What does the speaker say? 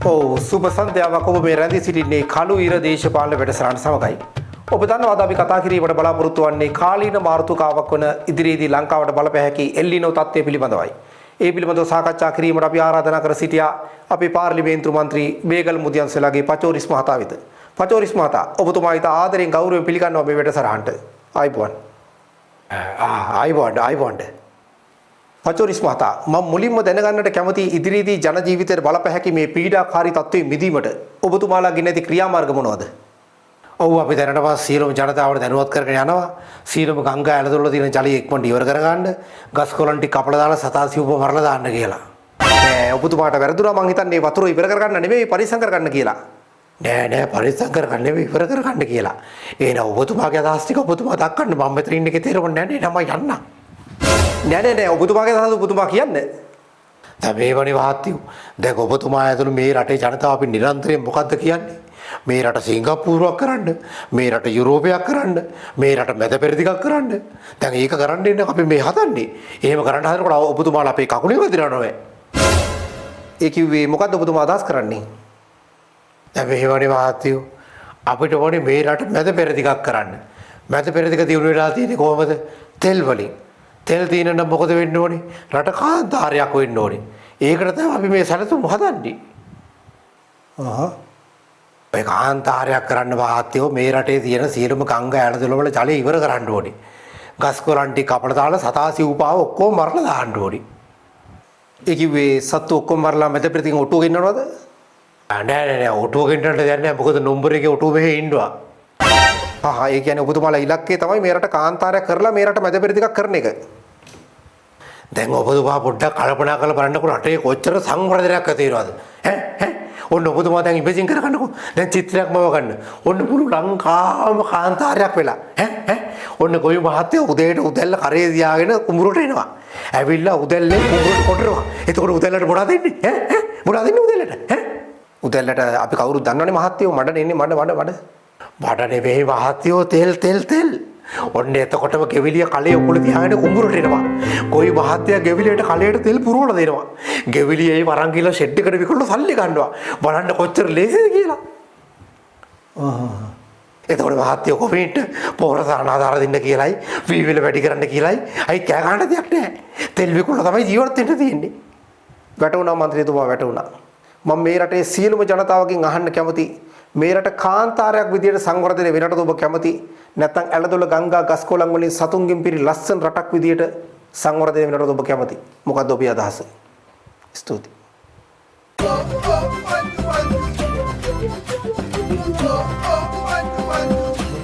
ඔව් සුබ සන්ධ්‍යාවක් ඔබ මේ රැඳී සිටින්නේ කළු ඉර දේශපාලන වැඩසටහන සමගයි. ඔබ දන්නවාද අපි කතා කිරීමට බලාපොරොත්තු වන්නේ කාලීන මාතෘකාවක් වන ඉදිරියේදී ලංකාවට බලපෑ හැකි එල්ලිනෝ තත්ත්වය පිළිබඳවයි. ඒ පිළිබඳව සාකච්ඡා කිරීමට අපි ආරාධනා කර සිටියා අපේ පාර්ලිමේන්තු මන්ත්‍රී බේගල් මුදියන්සලාගේ පචෝරිස් මහතා වෙත. පචෝරිස් මහතා ඔබතුමා ඊට ආදරෙන් ගෞරවයෙන් පිළිගන්නවා මේ වැඩසටහනට. ආයිබෝන්. ආයිබෝන්. පචෝරිස් මහතා මම මුලින්ම දැනගන්නට කැමති ඉදිරියේදී ජන ජීවිතයට බලපෑ හැකි මේ පීඩාකාරී තත්ත්වයෙන් මිදීමට ඔබතුමාලාගේ නැති ක්‍රියාමාර්ග මොනවද? ඔව් අපි දැනටම සියලුම ජනතාවට දැනුවත් කරගෙන යනවා. සියලුම ගංගා ඇලදොල තියෙන ජලය ඉක්මනට ඉවර කරගන්න, ගස් කොළන් ටික කපලා දාලා සතාසිව්ව මරලා දාන්න කියලා. නෑ ඔබතුමාට වැරදුනා මං හිතන්නේ වතුර ඉවර කරගන්න නෙමෙයි පරිස්සම් කරගන්න කියලා. නෑ පරිස්සම් කරගන්න නෙමෙයි ඉවර කරගන්න කියලා. එහෙනම් ඔබතුමාගේ අදහස් ටික ඔබතුමා දක්වන්න මම මෙතන ඉන්න එකේ තේරෙන්නේ නෑ නේ නම යන්න. නෑ ඔබතුමාගේ අදහස ඔබතුමා කියන්නේ. දැන් මේ වනේ මහත්තයෝ දැන් ඔබතුමා ඇතුළු මේ රටේ ජනතාව අපි නිරන්තරයෙන් මොකද්ද කියන්නේ? මේ රට සිංගප්පූරුවක් කරන්න, මේ රට යුරෝපයක් කරන්න, මේ රට මැද පෙරදිගක් කරන්න. දැන් ඒක කරන්න ඉන්න අපි මේ හදන්නේ. එහෙම කරන්න හදනකොට ඔබතුමාලා අපේ කකුලේ වදිනවා නෝ. ඒ කිව්වේ මොකද්ද ඔබතුමා අදහස් කරන්නේ? දැන් මේ වනේ මහත්තයෝ අපිට ඕනේ මේ රට මැද පෙරදිගක් කරන්න. මැද පෙරදිග දියුණු වෙලා තියෙන්නේ කොහමද? තෙල් වලින්. තෙල් තියෙන නම් මොකද වෙන්න ඕනේ? රට කාන්තාරයක් වෙන්න ඕනේ. ඒකට තමයි අපි මේ සැලසුම් හදන්නේ. ඒ කාන්තාරයක් කරන්න වාහත්යෝ මේ රටේ තියෙන සියලුම ගංගා ඇලදොල වල ජලය ඉවර කරන්න ඕනේ. ගස් කොළන් ටික කපලා දාලා සතාසිව්පාව ඔක්කොම මරලා දාන්න ඕනේ. ඒ කිව්වේ සත්තු ඔක්කොම මරලා මැද පිටින් ඔටුව ගෙන්නනවද? නෑ ඔටුව ගෙන්නන්න දෙයක් නෑ. මොකද නම්බර් එකේ ඔටුව මෙහෙ ඉන්නවා. ඒ කියන්නේ ඔබතුමාලා ඉලක්කය තමයි මේ රට කාන්තාරයක් කරලා මේ රට මැද පෙරදිගක් කරන එක. දැන් ඔබතුමා පොඩ්ඩක් කල්පනා කරලා බලන්නකෝ රටේ කොච්චර සංවර්ධනයක් ඇති වෙනවද? ඔන්න ඔබතුමා දැන් ඉමේජින් කරගන්නකෝ. දැන් චිත්‍රයක් මව ගන්න. ඔන්න මුළු ලංකාවම කාන්තාරයක් වෙලා. ඔන්න ගොවි මහත්තයෝ උදේට උදැල්ල කරේ තියාගෙන කුඹුරට එනවා. ඇවිල්ලා උදැල්ලේ කුඹුරට කොටනවා. එතකොට උදැල්ලට මොනවද දෙන්නේ? මොනවද දෙන්නේ උදැල්ලට? උදැල්ලට අපි කවුරුත් දන්නවනේ මහත්තයෝ මඩ නෙන්නේ මඩ. බඩ නෙවෙයි මහත්තයෝ තෙල්. ඔන්න එතකොටම ගෙවිලිය කලේ උකුල තියාගෙන කුඹුරට එනවා. කොයි මහත්තයා ගෙවිලියට කලයට තෙල් පුරවලා දෙනවා. ගෙවිලිය ඒ වරන් කියලා ෂෙඩ් එකට විකුණලා සල්ලි ගන්නවා. බලන්න කොච්චර ලේසිද කියලා. එතකොට මහත්තයෝ කොමෙන්ට් පොර සානාදාර දෙන්න කියලායි, වීවිල වැඩි කරන්න කියලායි. අයි කෑ ගන්න දෙයක් නැහැ. තෙල් විකුණලා තමයි ජීවත් වෙන්න තියෙන්නේ. වැටුණා මන්ත්‍රීතුමා වැටුණා. මම මේ රටේ සියලුම ජනතාවගෙන් අහන්න කැමති මේ රට කාන්තාරයක් විදියට සංවර්ධනය වෙනටද ඔබ කැමති? නැත්නම් ඇලදොල ගංගා ගස් කොළන් වලින් සතුන්ගෙන් පිරි ලස්සන රටක් විදියට සංවර්ධනය වෙනටද ඔබ කැමති? මොකද්ද ඔබේ අදහස? ස්තුතියි.